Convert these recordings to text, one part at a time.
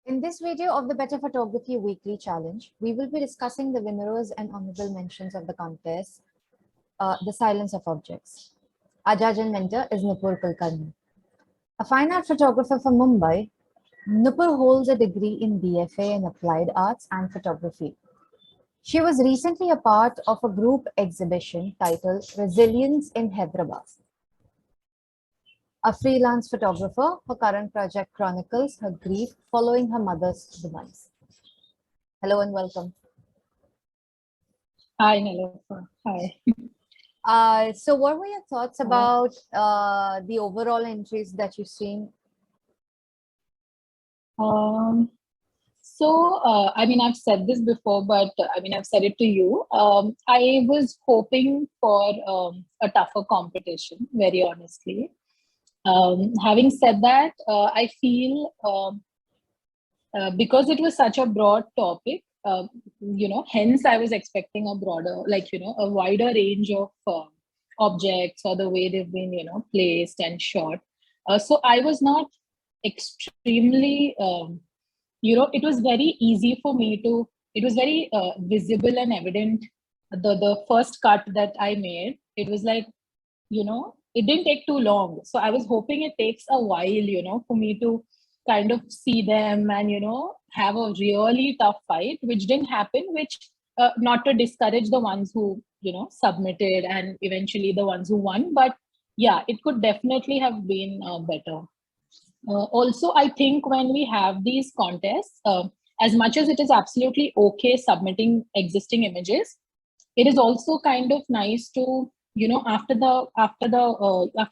In this video of the Better Photography Weekly Challenge, we will be discussing the winners and honorable mentions of the contest, The Silence of Objects. Our judge and mentor is Nurpur Kulkarni. A fine art photographer from Mumbai, Nurpur holds a degree in BFA in Applied Arts and Photography. She was recently a part of a group exhibition titled Resilience in Hyderabad. A freelance photographer, her current project chronicles her grief following her mother's demise. Hello and welcome. Hi, Nilofar. Hi. So what were your thoughts about the overall entries that you've seen? I mean, I've said this before, but I've said it to you. I was hoping for a tougher competition, very honestly. Having said that, I feel because it was such a broad topic, hence I was expecting a broader, a wider range of objects or the way they've been, placed and shot. So I was not extremely, it was very easy for me to, it was very visible and evident. The first cut that I made, it was like, it didn't take too long. So I was hoping it takes a while, for me to kind of see them and, have a really tough fight, which didn't happen, which not to discourage the ones who, submitted and eventually the ones who won. But yeah, it could definitely have been better. Also, I think when we have these contests, as much as it is absolutely okay submitting existing images, it is also kind of nice to, after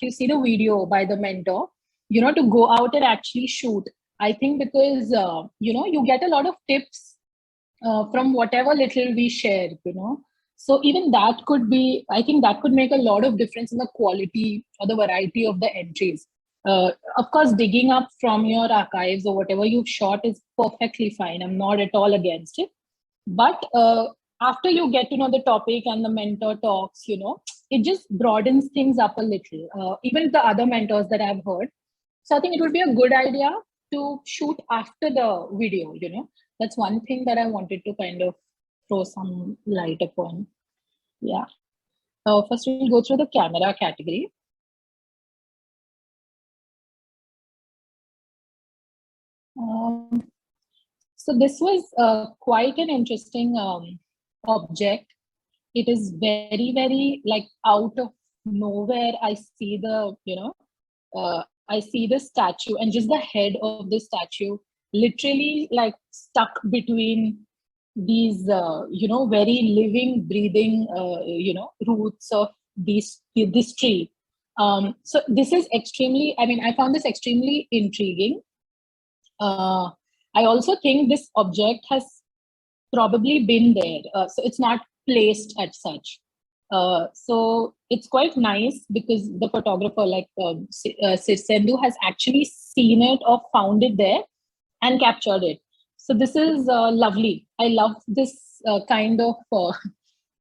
you see the video by the mentor, to go out and actually shoot. I think because you get a lot of tips from whatever little we share, so even that could be, I think that could make a lot of difference in the quality or the variety of the entries. Of course, digging up from your archives or whatever you've shot is perfectly fine. I'm not at all against it. But after you get to know the topic and the mentor talks, it just broadens things up a little. Even the other mentors that I've heard. So I think it would be a good idea to shoot after the video, That's one thing that I wanted to kind of throw some light upon. Yeah. First, we'll go through the camera category. So this was quite an interesting object. It is very, very like out of nowhere. I see the, I see the statue and just the head of the statue literally like stuck between these, very living, breathing, roots of this tree. So this is extremely, I found this extremely intriguing. I also think this object has probably been there. So it's not placed as such. So it's quite nice because the photographer like Sindhu has actually seen it or found it there and captured it. So this is lovely. I love this kind of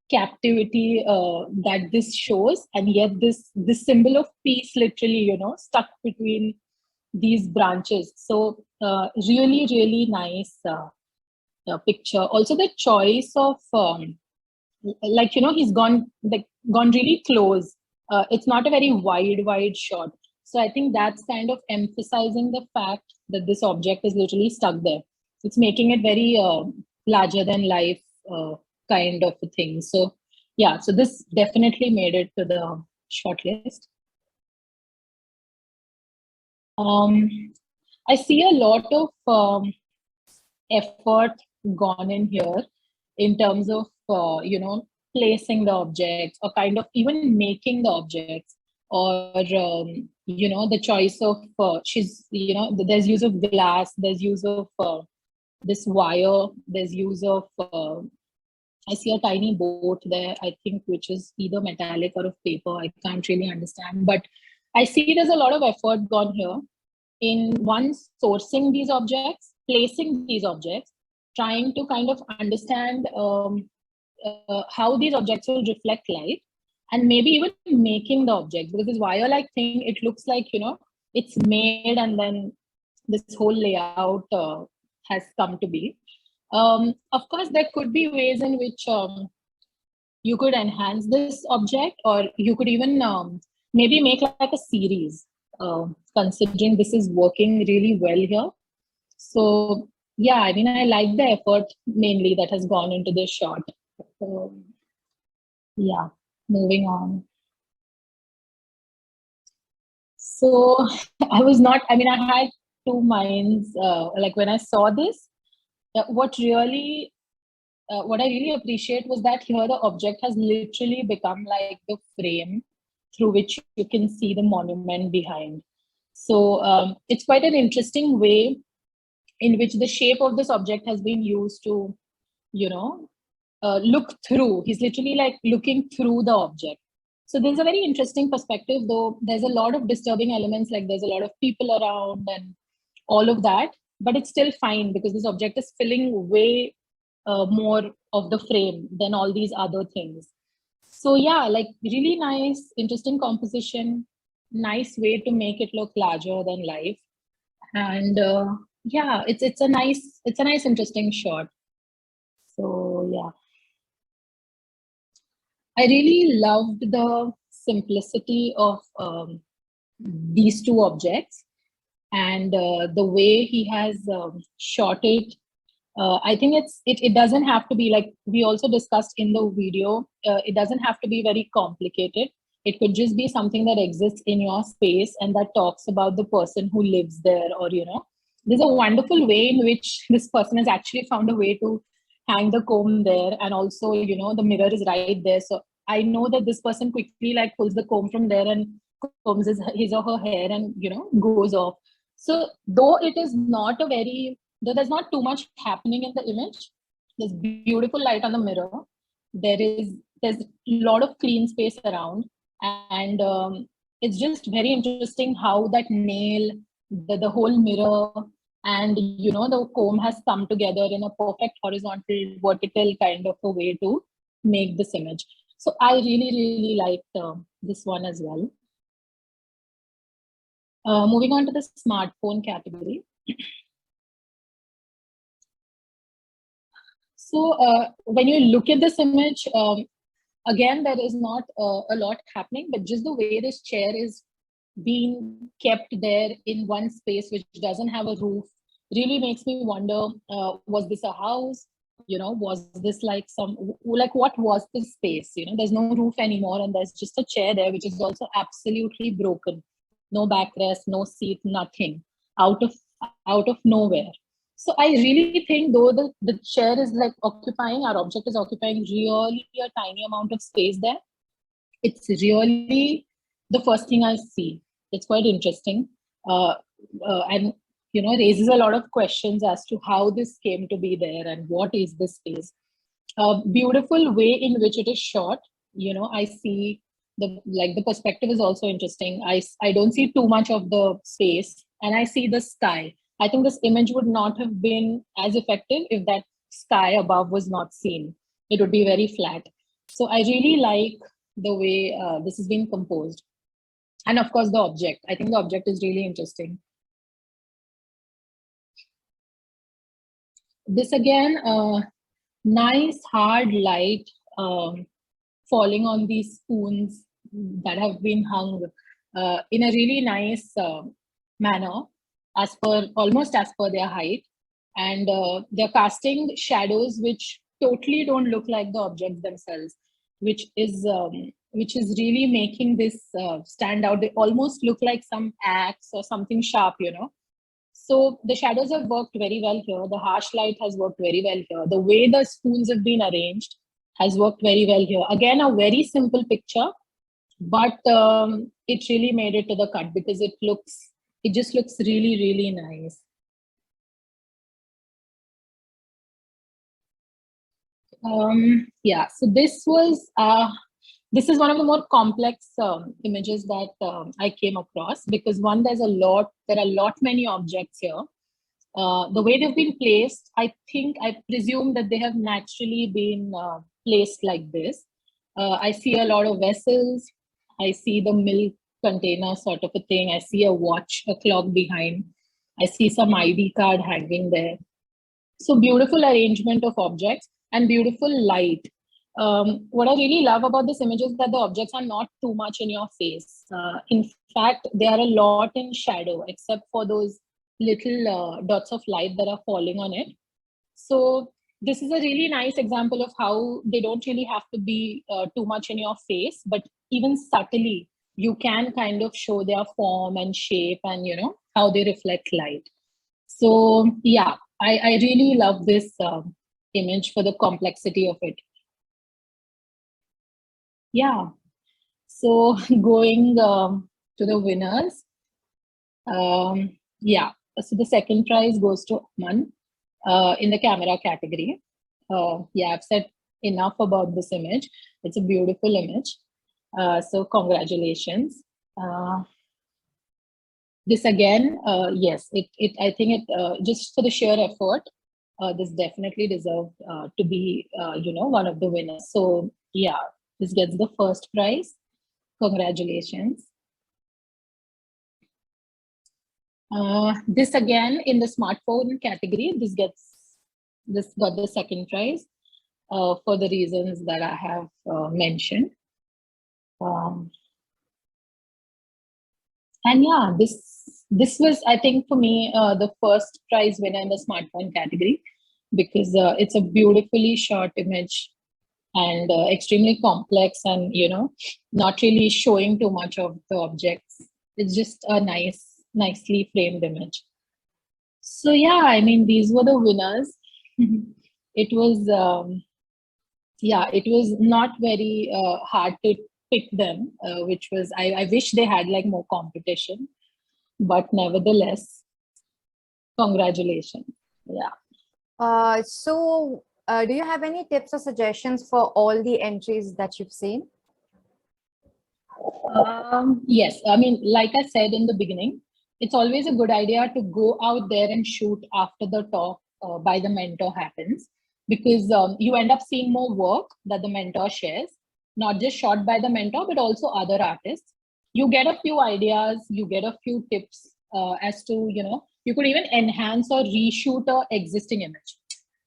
captivity that this shows, and yet this symbol of peace literally, stuck between these branches. So really, really nice picture. Also the choice of he's gone really close. It's not a very wide shot. So I think that's kind of emphasizing the fact that this object is literally stuck there. It's making it very larger than life kind of a thing. So yeah, so this definitely made it to the shortlist. I see a lot of effort gone in here in terms of placing the objects or kind of even making the objects, or the choice of there's use of glass, there's use of this wire, there's use of I see a tiny boat there, I think, which is either metallic or of paper. I can't really understand, but I see there's a lot of effort gone here in one, sourcing these objects, placing these objects, trying to kind of understand how these objects will reflect light, and maybe even making the objects, because this wire-like thing, it looks like, it's made and then this whole layout has come to be. Of course, there could be ways in which you could enhance this object, or you could even maybe make like a series, considering this is working really well here. So yeah, I mean, I like the effort mainly that has gone into this shot. Yeah, moving on. So I mean, I had two minds. Like when I saw this, what I really appreciate was that here the object has literally become like the frame through which you can see the monument behind. So it's quite an interesting way in which the shape of this object has been used to, you know, look through. He's literally like looking through the object. So there's a very interesting perspective, though there's a lot of disturbing elements, like there's a lot of people around and all of that, but it's still fine because this object is filling way more of the frame than all these other things. So yeah, like really nice, interesting composition, nice way to make it look larger than life. And yeah, it's a nice, interesting shot. So yeah, I really loved the simplicity of these two objects, and the way he has shot it. I think it doesn't have to be, like we also discussed in the video, it doesn't have to be very complicated. It could just be something that exists in your space and that talks about the person who lives there, or there's a wonderful way in which this person has actually found a way to hang the comb there, and also the mirror is right there. So I know that this person quickly like pulls the comb from there and combs his or her hair and goes off. So though it is not a very though there's not too much happening in the image, there's beautiful light on the mirror, there's a lot of clean space around, and it's just very interesting how that nail, the whole mirror, and the comb has come together in a perfect horizontal vertical kind of a way to make this image. So I really liked this one as well. Moving on to the smartphone category. So when you look at this image, again, there is not a lot happening, but just the way this chair is being kept there in one space which doesn't have a roof really makes me wonder, was this a house? Was this like what was this space? There's no roof anymore, and there's just a chair there, which is also absolutely broken. No backrest, no seat, nothing, out of nowhere. So I really think, though the chair is like our object is occupying really a tiny amount of space there, it's really the first thing I see. It's quite interesting. And raises a lot of questions as to how this came to be there and what is this space. Beautiful way in which it is shot. I see the perspective is also interesting. I don't see too much of the space, and I see the sky. I think this image would not have been as effective if that sky above was not seen. It would be very flat. So I really like the way this is being composed. And of course, the object. I think the object is really interesting. This again, nice hard light falling on these spoons that have been hung in a really nice manner, almost as per their height, and they're casting shadows which totally don't look like the objects themselves, which is really making this stand out. They almost look like some axe or something sharp. So the shadows have worked very well here. The harsh light has worked very well here. The way the spoons have been arranged has worked very well here. Again, a very simple picture, but it really made it to the cut because it just looks really, really nice. Yeah, so this is one of the more complex images that I came across, because there are a lot many objects here. The way they've been placed, I presume that they have naturally been placed like this. I see a lot of vessels. I see the milk container sort of a thing. I see a watch, a clock behind. I see some ID card hanging there. So beautiful arrangement of objects and beautiful light. What I really love about this image is that the objects are not too much in your face. In fact, they are a lot in shadow, except for those little dots of light that are falling on it. So this is a really nice example of how they don't really have to be too much in your face, but even subtly, you can kind of show their form and shape and, you know, how they reflect light. So yeah, I really love this image for the complexity of it. Yeah. So going to the winners. Yeah. So the second prize goes to Aman in the camera category. Yeah, I've said enough about this image. It's a beautiful image. So congratulations. This again, yes, I think it just for the sheer effort, this definitely deserved to be, you know, one of the winners. So yeah, this gets the first prize. Congratulations. This again in the smartphone category, this got the second prize for the reasons that I have mentioned. And yeah, this was, I think, for me, the first prize winner in the smartphone category, because it's a beautifully shot image and extremely complex, and you know, not really showing too much of the objects. It's just a nicely framed image. So yeah, I mean, these were the winners. It was yeah, it was not very hard to pick them, which was, I wish they had like more competition, but nevertheless, congratulations. Yeah. Do you have any tips or suggestions for all the entries that you've seen? Yes, I mean, like I said in the beginning, it's always a good idea to go out there and shoot after the talk by the mentor happens, because you end up seeing more work that the mentor shares, not just shot by the mentor, but also other artists. You get a few ideas, you get a few tips as to, you know, you could even enhance or reshoot a existing image,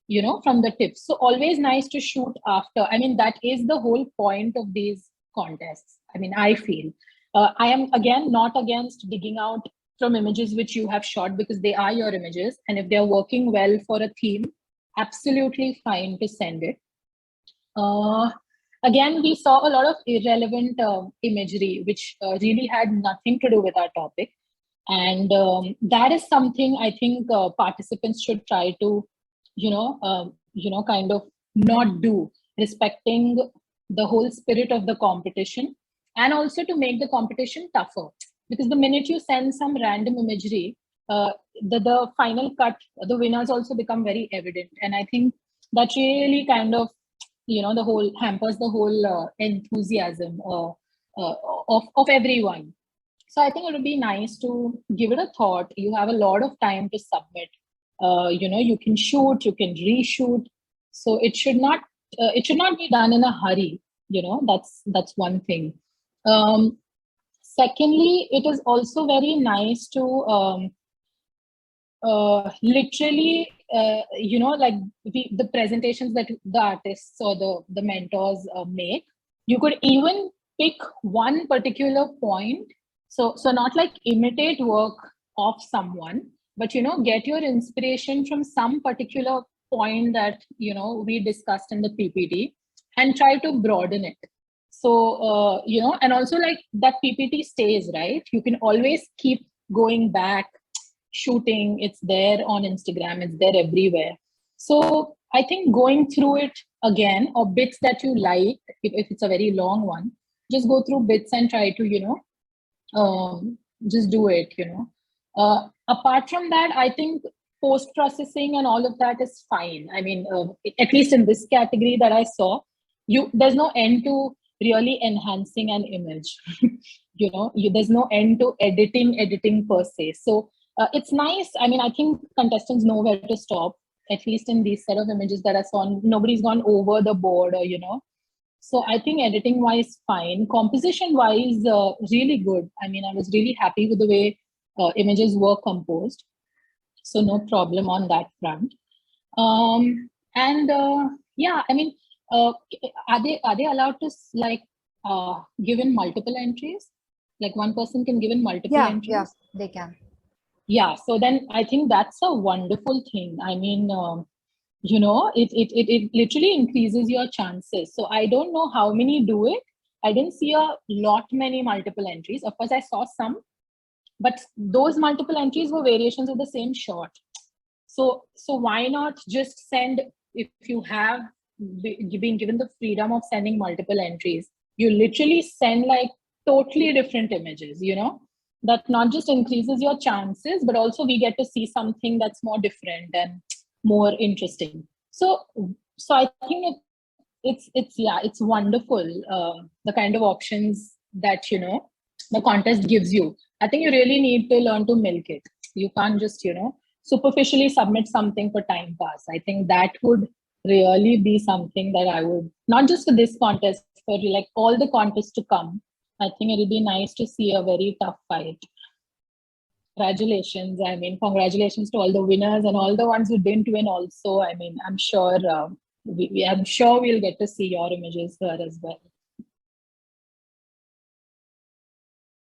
you know, from the tips. So always nice to shoot after. I mean, that is the whole point of these contests. I mean, I feel I am again not against digging out from images which you have shot, because they are your images, and if they're working well for a theme, absolutely fine to send it. Again, we saw a lot of irrelevant imagery which really had nothing to do with our topic, and that is something I think participants should try to, kind of not do, respecting the whole spirit of the competition, and also to make the competition tougher, because the minute you send some random imagery, the final cut, the winners also become very evident, and I think that really kind of, the whole hampers the whole enthusiasm of everyone. So I think it would be nice to give it a thought. You have a lot of time to submit. You can shoot, you can reshoot. So it should not be done in a hurry. That's one thing. Um, Secondly, it is also very nice to literally, like the presentations that the artists or the mentors make. You could even pick one particular point. So not like imitate work of someone, but get your inspiration from some particular point that we discussed in the PPT, and try to broaden it. So and also, like, that PPT stays, right? You can always keep going back, shooting. It's there on Instagram, it's there everywhere. So I think going through it again, or bits that you like, if it's a very long one, just go through bits and try to just do it. Apart from that, I think post processing and all of that is fine. I mean, at least in this category that I saw, there's no end to really enhancing an image. There's no end to editing per se. So it's nice. I mean, I think contestants know where to stop, at least in these set of images that I saw. Nobody's gone over the board, or so I think editing wise, fine. Composition wise, really good. I mean, I was really happy with the way images were composed. So no problem on that front. And yeah, I mean, are they allowed to like give in multiple entries? Like one person can give in multiple Yeah, entries? they can. Yeah, so then I think that's a wonderful thing. I mean, it literally increases your chances. So I don't know how many do it. I didn't see a lot many multiple entries. Of course, I saw some, but those multiple entries were variations of the same shot. So why not just send, if you have been given the freedom of sending multiple entries, you literally send like totally different images, that not just increases your chances, but also we get to see something that's more different and more interesting. So I think it's wonderful, the kind of options that the contest gives you. I think you really need to learn to milk it. You can't just superficially submit something for time pass. I think that would really be something that I would, not just for this contest, for like all the contests to come. I think it'll be nice to see a very tough fight. Congratulations. I mean, congratulations to all the winners and all the ones who didn't win also. I mean, I'm sure I'm sure we'll get to see your images there as well.